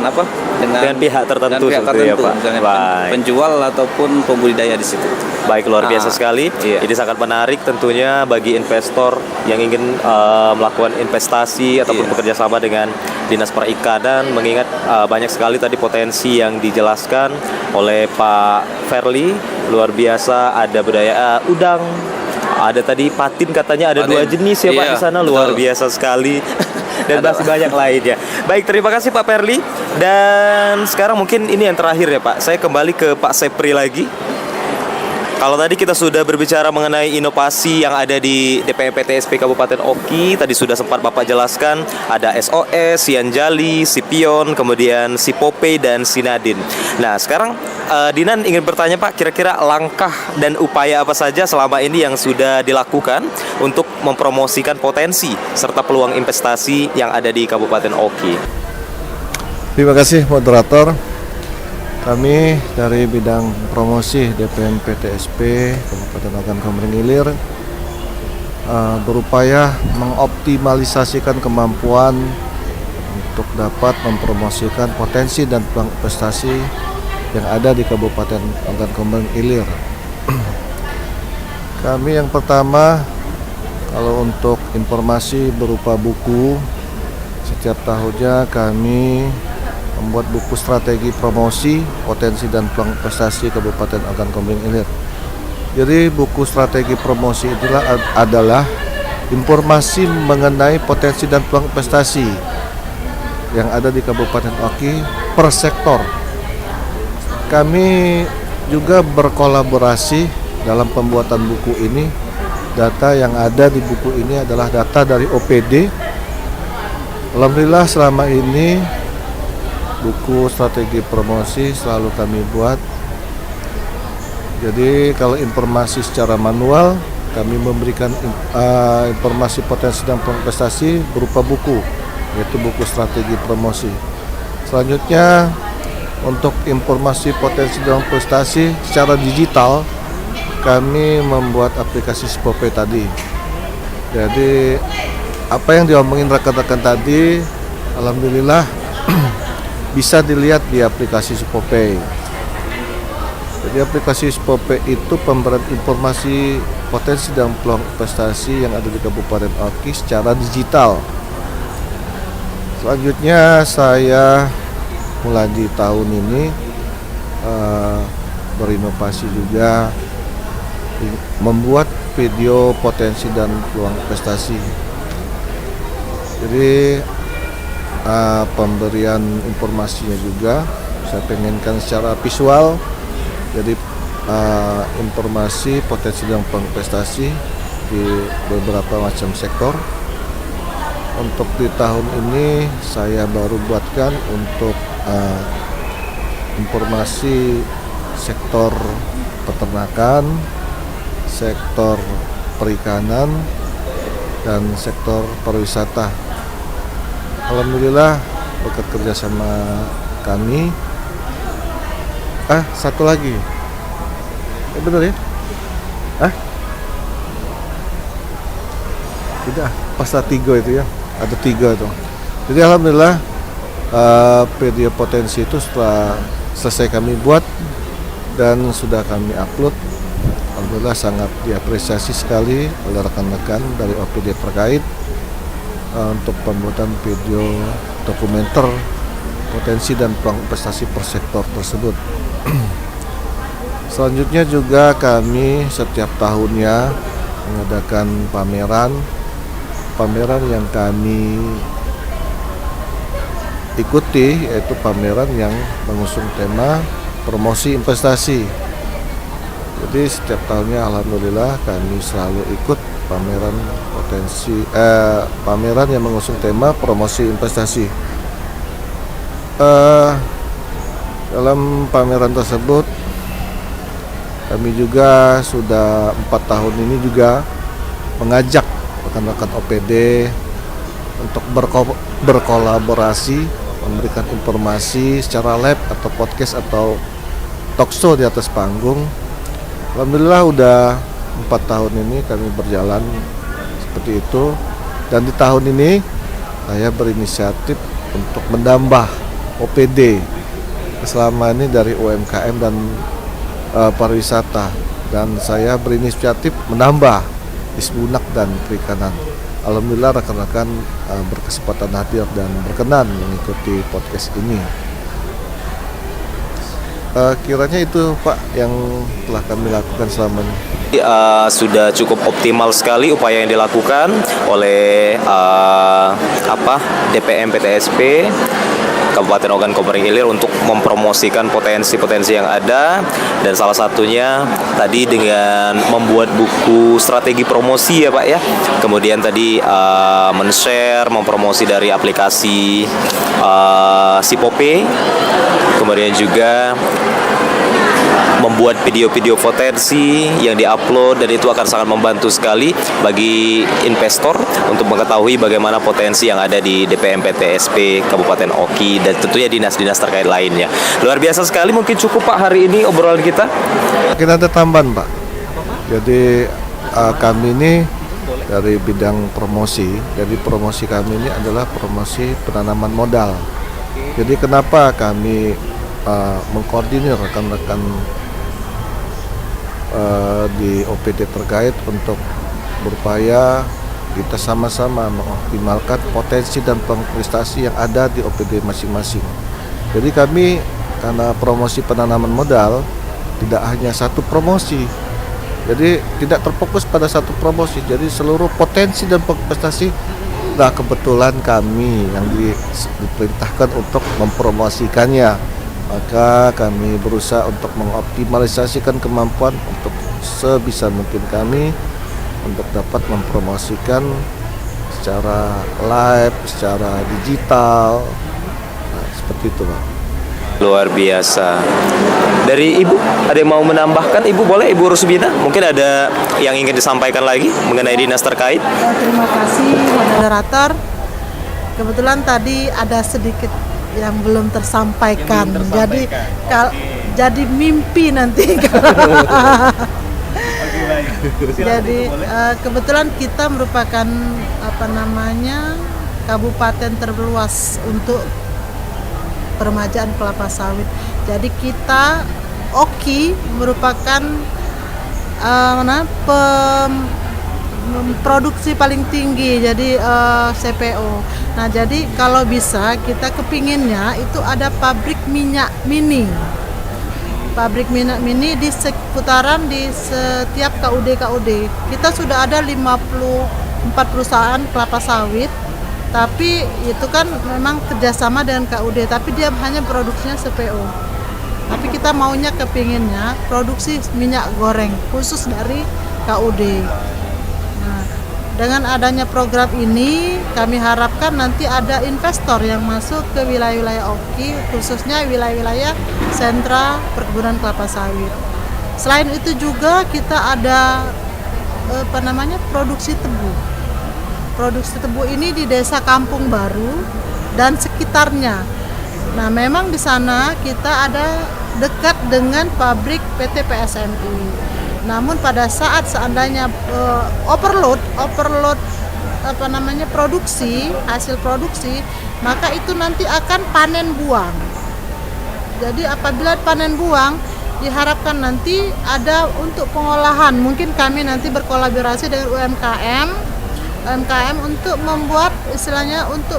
Dengan pihak tertentu seperti ya, Pak. misalnya Baik. penjual ataupun pembudidaya di situ. Baik, luar biasa sekali. Iya. Jadi sangat menarik tentunya bagi investor yang ingin melakukan investasi ataupun Iya. bekerja sama dengan Dinas Perikanan, mengingat banyak sekali tadi potensi yang dijelaskan oleh Pak Verly. Luar biasa, ada budaya udang, ada tadi patin, katanya ada Patin. 2 jenis ya Pak Iya, di sana. Luar betul. biasa sekali. Dan Ada. masih banyak lainnya. Baik, terima kasih Pak Verly. Dan sekarang mungkin ini yang terakhir ya Pak. Saya kembali ke Pak Sepri lagi. Kalau tadi kita sudah berbicara mengenai inovasi yang ada di DPMPTSP Kabupaten Oki, tadi sudah sempat Bapak jelaskan ada SOS, Sianjali, Sipion, kemudian Sipope dan Sinadin. Nah, sekarang Dinan ingin bertanya Pak, kira-kira langkah dan upaya apa saja selama ini yang sudah dilakukan untuk mempromosikan potensi serta peluang investasi yang ada di Kabupaten Oki? Terima kasih moderator. Kami dari bidang promosi DPM PTSP Kabupaten Ogan Komering Ilir berupaya mengoptimalisasikan kemampuan untuk dapat mempromosikan potensi dan peluang investasi yang ada di Kabupaten Ogan Komering Ilir. Kami yang pertama, kalau untuk informasi berupa buku, setiap tahunnya kami membuat buku strategi promosi, potensi dan peluang investasi Kabupaten Ogan Komering Ilir. Jadi buku strategi promosi itulah adalah informasi mengenai potensi dan peluang investasi yang ada di Kabupaten Oki per sektor. Kami juga berkolaborasi dalam pembuatan buku ini. Data yang ada di buku ini adalah data dari OPD. Alhamdulillah selama ini buku strategi promosi selalu kami buat. Jadi kalau informasi secara manual, kami memberikan informasi potensi dan investasi berupa buku, yaitu buku strategi promosi. Selanjutnya untuk informasi potensi dan investasi secara digital, kami membuat aplikasi Spope tadi. Jadi apa yang diomongin rekan-rekan tadi, alhamdulillah bisa dilihat di aplikasi Spope. Jadi aplikasi Spope itu pemberian informasi potensi dan peluang investasi yang ada di Kabupaten Oki secara digital. Selanjutnya saya mulai di tahun ini berinovasi juga membuat video potensi dan peluang investasi. Jadi pemberian informasinya juga saya pengenkan secara visual. Jadi informasi potensi dan peluang investasi di beberapa macam sektor. Untuk di tahun ini saya baru buatkan untuk informasi sektor peternakan, sektor perikanan, dan sektor pariwisata. Alhamdulillah berkat kerjasama kami. Satu lagi, benar ya? Tidak, pasal 3 itu ya, ada 3 tuh. Jadi alhamdulillah video potensi itu setelah selesai kami buat dan sudah kami upload. Alhamdulillah sangat diapresiasi sekali oleh rekan-rekan dari OPD terkait untuk pembuatan video dokumenter potensi dan peluang investasi per sektor tersebut. Selanjutnya juga kami setiap tahunnya mengadakan pameran yang kami ikuti, yaitu pameran yang mengusung tema promosi investasi. Jadi setiap tahunnya alhamdulillah kami selalu ikut pameran yang mengusung tema promosi investasi. Dalam pameran tersebut kami juga sudah 4 tahun ini juga mengajak rekan-rekan OPD untuk berkolaborasi, memberikan informasi secara live atau podcast atau talkshow di atas panggung. Alhamdulillah udah 4 tahun ini kami berjalan seperti itu, dan di tahun ini saya berinisiatif untuk menambah OPD selama ini dari UMKM dan pariwisata, dan saya berinisiatif menambah Isbunak dan Perikanan. Alhamdulillah rekan-rekan berkesempatan hadir dan berkenan mengikuti podcast ini. Kiranya itu Pak yang telah kami lakukan selama ini. Sudah cukup optimal sekali upaya yang dilakukan oleh DPM PTSP Kabupaten Ogan Komering Ilir untuk mempromosikan potensi-potensi yang ada, dan salah satunya tadi dengan membuat buku strategi promosi ya Pak ya. Kemudian tadi men-share, mempromosi dari aplikasi Sipope, kemudian juga membuat video-video potensi yang diupload, dan itu akan sangat membantu sekali bagi investor untuk mengetahui bagaimana potensi yang ada di DPM PTSP Kabupaten Oki dan tentunya dinas-dinas terkait lainnya. Luar biasa sekali, mungkin cukup Pak hari ini obrolan kita. Mungkin ada tambahan Pak. Jadi kami ini dari bidang promosi. Jadi promosi kami ini adalah promosi penanaman modal. Jadi kenapa kami mengkoordinir rekan-rekan di OPD terkait untuk berupaya kita sama-sama mengoptimalkan potensi dan prestasi yang ada di OPD masing-masing. Jadi kami karena promosi penanaman modal tidak hanya satu promosi. Jadi tidak terfokus pada satu promosi. Jadi seluruh potensi dan prestasi, nah kebetulan kami yang diperintahkan untuk mempromosikannya. Maka kami berusaha untuk mengoptimalisasikan kemampuan untuk sebisa mungkin kami untuk dapat mempromosikan secara live, secara digital, nah, seperti itu Pak. Luar biasa. Dari Ibu, ada yang mau menambahkan? Ibu boleh, Ibu Rusbina? Mungkin ada yang ingin disampaikan lagi mengenai dinas terkait? Terima kasih moderator. Kebetulan tadi ada sedikit yang belum tersampaikan. Jadi mimpi nanti. Jadi kebetulan kita merupakan kabupaten terluas untuk peremajaan kelapa sawit. Jadi kita OKI merupakan produksi paling tinggi, jadi CPO. Nah, jadi kalau bisa kita kepinginnya itu ada pabrik minyak mini. Pabrik minyak mini di seputaran di setiap KUD. Kita sudah ada 54 perusahaan kelapa sawit. Tapi itu kan memang kerjasama dengan KUD, tapi dia hanya produksinya CPO. Tapi kita maunya kepinginnya produksi minyak goreng khusus dari KUD. Nah, dengan adanya program ini, kami harapkan nanti ada investor yang masuk ke wilayah-wilayah OKI, khususnya wilayah-wilayah sentra perkebunan kelapa sawit. Selain itu juga kita ada produksi tebu. Produksi tebu ini di Desa Kampung Baru dan sekitarnya. Nah, memang di sana kita ada dekat dengan pabrik PT PSMI. Namun pada saat seandainya overload hasil produksi, maka itu nanti akan panen buang. Jadi apabila panen buang, diharapkan nanti ada untuk pengolahan. Mungkin kami nanti berkolaborasi dengan UMKM untuk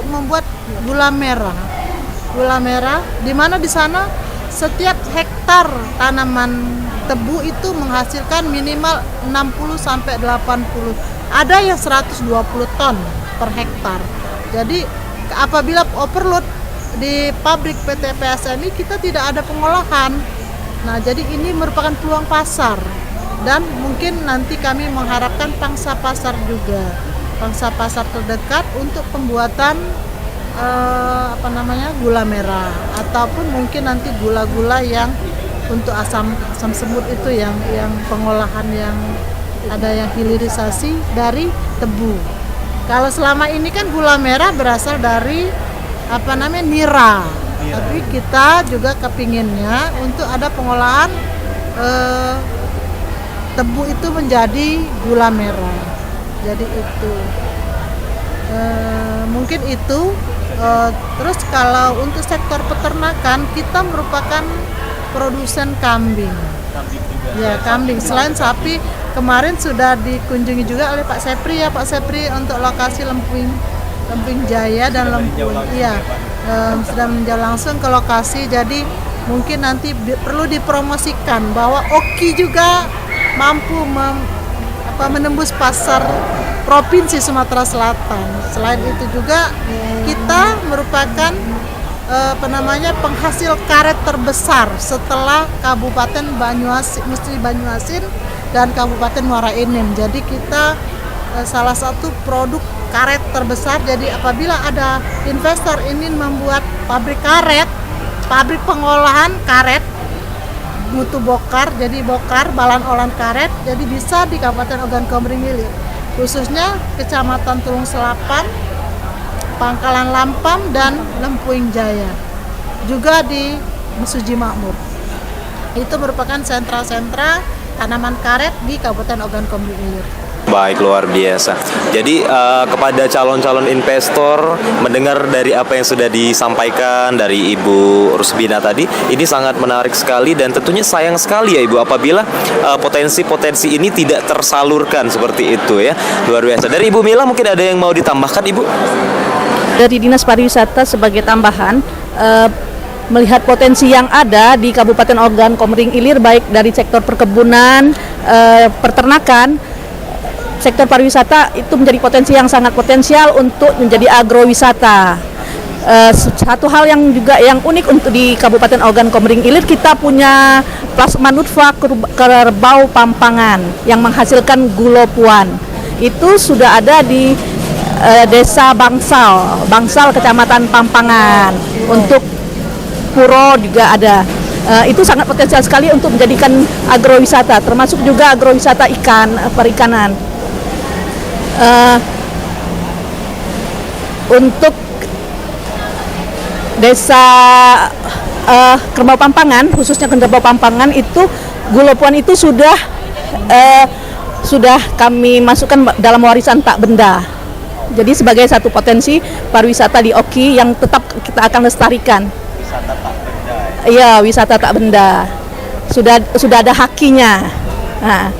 membuat gula merah, di mana di sana setiap hektar tanaman tebu itu menghasilkan minimal 60 sampai 80. Ada yang 120 ton per hektar. Jadi apabila overload di pabrik PT PSMI, kita tidak ada pengolahan. Nah, jadi ini merupakan peluang pasar, dan mungkin nanti kami mengharapkan pangsa pasar terdekat untuk pembuatan gula merah, ataupun mungkin nanti gula-gula yang untuk asam semut itu yang pengolahan yang ada yang hilirisasi dari tebu. Kalau selama ini kan gula merah berasal dari nira. Tapi kita juga kepinginnya untuk ada pengolahan tebu itu menjadi gula merah. Jadi itu mungkin itu. Terus kalau untuk sektor peternakan, kita merupakan produsen kambing. Ya, kambing. Selain sapi, kemarin sudah dikunjungi juga oleh Pak Sepri untuk lokasi Lempuing Jaya dan Lempuing. Iya, sudah meninjau langsung ke lokasi. Jadi mungkin nanti perlu dipromosikan bahwa OKI juga mampu menembus pasar Provinsi Sumatera Selatan. Selain itu juga kita merupakan penghasil karet terbesar setelah Kabupaten Banyuasin dan Kabupaten Muara Enim. Jadi kita salah satu produk karet terbesar. Jadi apabila ada investor ingin membuat pabrik karet, pabrik pengolahan karet mutu bokar, jadi bokar balan olahan karet, jadi bisa di Kabupaten Ogan Komering Ilir, khususnya Kecamatan Tulung Selapan, Pangkalan Lampam, dan Lempuing Jaya, juga di Mesuji Makmur. Itu merupakan sentra-sentra tanaman karet di Kabupaten Ogan Komering Ilir. Baik, luar biasa. Jadi kepada calon-calon investor, mendengar dari apa yang sudah disampaikan dari Ibu Rusbina tadi, ini sangat menarik sekali, dan tentunya sayang sekali ya Ibu apabila potensi-potensi ini tidak tersalurkan seperti itu ya. Luar biasa. Dari Ibu Mila mungkin ada yang mau ditambahkan Ibu? Dari Dinas Pariwisata sebagai tambahan, melihat potensi yang ada di Kabupaten Ogan Komering Ilir, baik dari sektor perkebunan, peternakan, sektor pariwisata, itu menjadi potensi yang sangat potensial untuk menjadi agrowisata. Satu hal yang juga yang unik untuk di Kabupaten Ogan Komering Ilir, kita punya plasma nutfah kerbau pampangan yang menghasilkan gulopuan. Itu sudah ada di Desa Bangsal Kecamatan Pampangan. Untuk Puro juga ada. Itu sangat potensial sekali untuk menjadikan agrowisata, termasuk juga agrowisata perikanan. Untuk Desa Kerbau Pampangan, khususnya Kerbau Pampangan, itu gulopuan itu sudah kami masukkan dalam warisan tak benda. Jadi sebagai satu potensi pariwisata di Oki yang tetap kita akan lestarikan. Wisata tak benda. Iya, wisata tak benda. Sudah ada hakinya. Nah,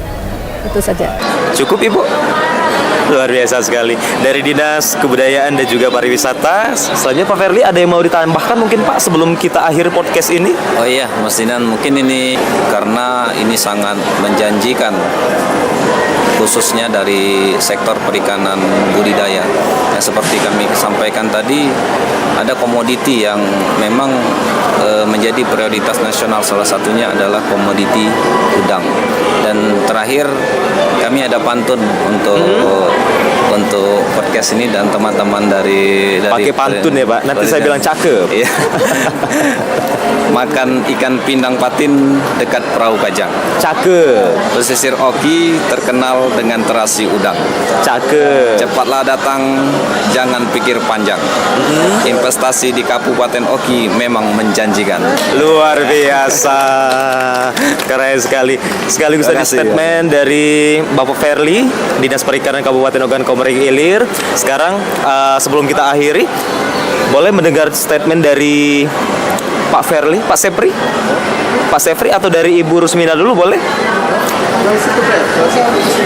itu saja. Cukup Ibu? Luar biasa sekali. Dari Dinas Kebudayaan dan juga Pariwisata, selanjutnya Pak Ferli ada yang mau ditambahkan mungkin Pak sebelum kita akhir podcast ini? Oh iya, Mas Dinan, mungkin ini karena ini sangat menjanjikan, khususnya dari sektor perikanan budidaya. Ya, seperti kami sampaikan tadi, ada komoditi yang memang menjadi prioritas nasional, salah satunya adalah komoditi udang. Dan terakhir kami ada pantun untuk podcast ini dan teman-teman dari Pakai pantun ya Pak, nanti saya bilang cakep. Iya. Makan ikan pindang patin dekat perahu kajang. Cakep. Pesisir Oki terkenal dengan terasi udang. Cakep. Cepatlah datang, jangan pikir panjang. Investasi di Kabupaten Oki memang menjanjikan. Luar biasa. Keren sekali. Sekaligus tadi statement dari Bapak Ferli, Dinas Perikanan Kabupaten Ogan Komering Ilir. Sekarang sebelum kita akhiri, boleh mendengar statement dari Pak Ferli, Pak Sefri atau dari Ibu Rusmina dulu boleh?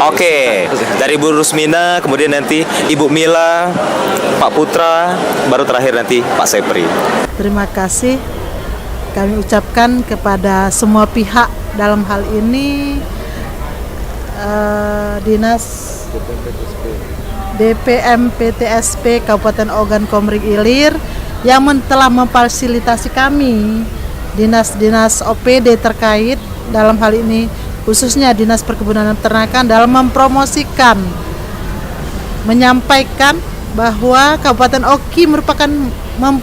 Oke, dari Ibu Rusmina, kemudian nanti Ibu Mila, Pak Putra, baru terakhir nanti Pak Sefri. Terima kasih kami ucapkan kepada semua pihak dalam hal ini, Dinas DPM PTSP Kabupaten Ogan Komering Ilir yang telah memfasilitasi kami, dinas-dinas OPD terkait dalam hal ini, khususnya Dinas Perkebunan dan Peternakan, dalam mempromosikan, menyampaikan bahwa Kabupaten Oki merupakan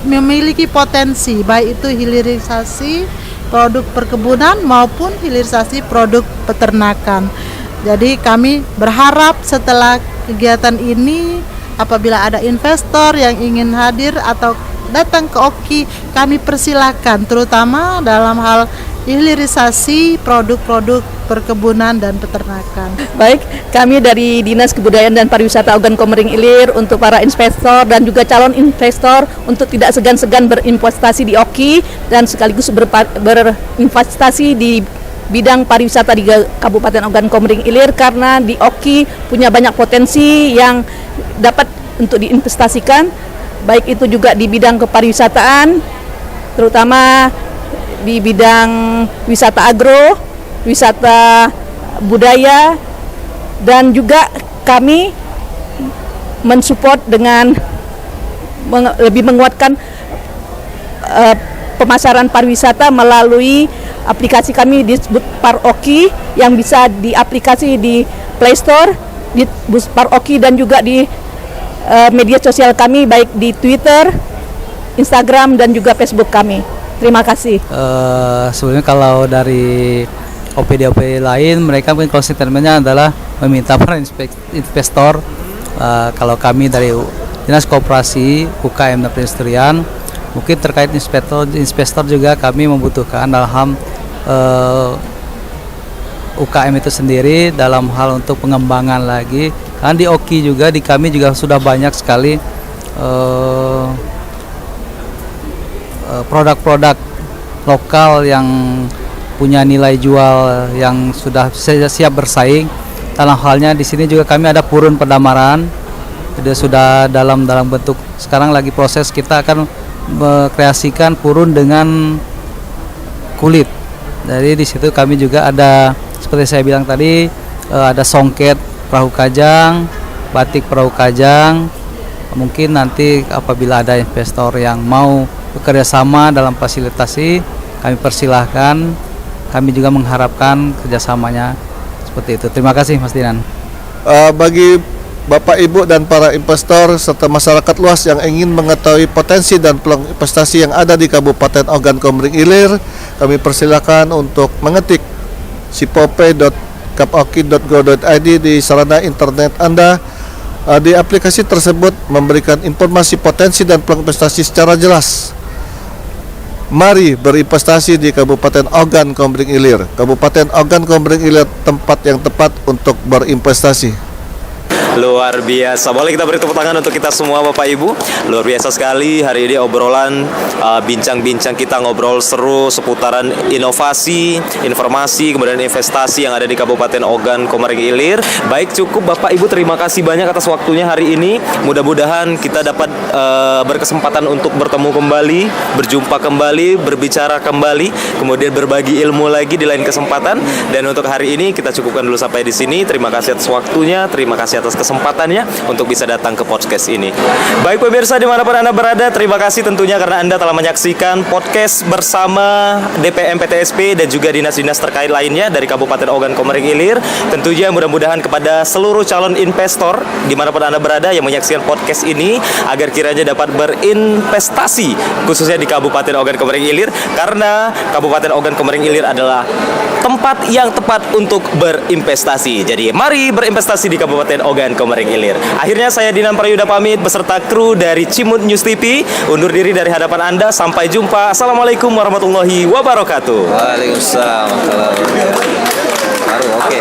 memiliki potensi, baik itu hilirisasi produk perkebunan maupun hilirisasi produk peternakan. Jadi kami berharap setelah kegiatan ini, apabila ada investor yang ingin hadir atau datang ke Oki, kami persilakan, terutama dalam hal hilirisasi produk-produk perkebunan dan peternakan. Baik, kami dari Dinas Kebudayaan dan Pariwisata Ogan Komering Ilir, untuk para investor dan juga calon investor untuk tidak segan-segan berinvestasi di Oki dan sekaligus berinvestasi di bidang pariwisata di Kabupaten Ogan Komering Ilir, karena di Oki punya banyak potensi yang dapat untuk diinvestasikan, baik itu juga di bidang kepariwisataan, terutama di bidang wisata agro, wisata budaya, dan juga kami mensupport dengan lebih menguatkan pemasaran pariwisata melalui aplikasi kami disebut Paroki, yang bisa diaplikasi di Play Store, di Bus Paroki, dan juga di media sosial kami, baik di Twitter, Instagram, dan juga Facebook kami. Terima kasih. Sebenarnya kalau dari OPD-OPD lain, mereka mungkin closing statement-nya adalah meminta para investor. Kalau kami dari Dinas Koperasi, UKM dan Perindustrian, mungkin terkait investor juga kami membutuhkan dalam UKM itu sendiri, dalam hal untuk pengembangan lagi. Kan di Oki juga, di kami juga sudah banyak sekali produk-produk lokal yang punya nilai jual yang sudah siap bersaing. Dalam halnya di sini juga kami ada Purun Pedamaran, sudah dalam bentuk, sekarang lagi proses kita akan mengkreasikan purun dengan kulit. Jadi di situ kami juga ada, seperti saya bilang tadi, ada songket perahu kajang, batik perahu kajang. Mungkin nanti apabila ada investor yang mau bekerja sama dalam fasilitasi, kami persilahkan. Kami juga mengharapkan kerjasamanya seperti itu. Terima kasih Mas Dinan. Bagi Bapak Ibu dan para investor serta masyarakat luas yang ingin mengetahui potensi dan peluang investasi yang ada di Kabupaten Ogan Komering Ilir, kami persilakan untuk mengetik sipope.kapoki.go.id di sarana internet Anda. Di aplikasi tersebut memberikan informasi potensi dan peluang investasi secara jelas. Mari berinvestasi di Kabupaten Ogan Komering Ilir. Kabupaten Ogan Komering Ilir, tempat yang tepat untuk berinvestasi. Luar biasa. Boleh kita beri tepuk tangan untuk kita semua Bapak Ibu. Luar biasa sekali hari ini obrolan, bincang-bincang kita ngobrol seru seputaran inovasi, informasi, kemudian investasi yang ada di Kabupaten Ogan Komering Ilir. Baik, cukup Bapak Ibu, terima kasih banyak atas waktunya hari ini. Mudah-mudahan kita dapat berkesempatan untuk bertemu kembali, berjumpa kembali, berbicara kembali, kemudian berbagi ilmu lagi di lain kesempatan. Dan untuk hari ini kita cukupkan dulu sampai di sini. Terima kasih atas waktunya, terima kasih atas kesempatannya untuk bisa datang ke podcast ini. Baik pemirsa dimanapun Anda berada, terima kasih tentunya karena Anda telah menyaksikan podcast bersama DPM PTSP dan juga dinas-dinas terkait lainnya dari Kabupaten Ogan Komering Ilir. Tentunya mudah-mudahan kepada seluruh calon investor dimanapun Anda berada yang menyaksikan podcast ini, agar kiranya dapat berinvestasi khususnya di Kabupaten Ogan Komering Ilir, karena Kabupaten Ogan Komering Ilir adalah tempat yang tepat untuk berinvestasi. Jadi mari berinvestasi di Kabupaten Ogan Komering Ilir. Akhirnya saya Dinan Prayuda pamit beserta kru dari Cimut News TV undur diri dari hadapan Anda. Sampai jumpa. Assalamualaikum warahmatullahi wabarakatuh. Waalaikumsalam. Baru oke.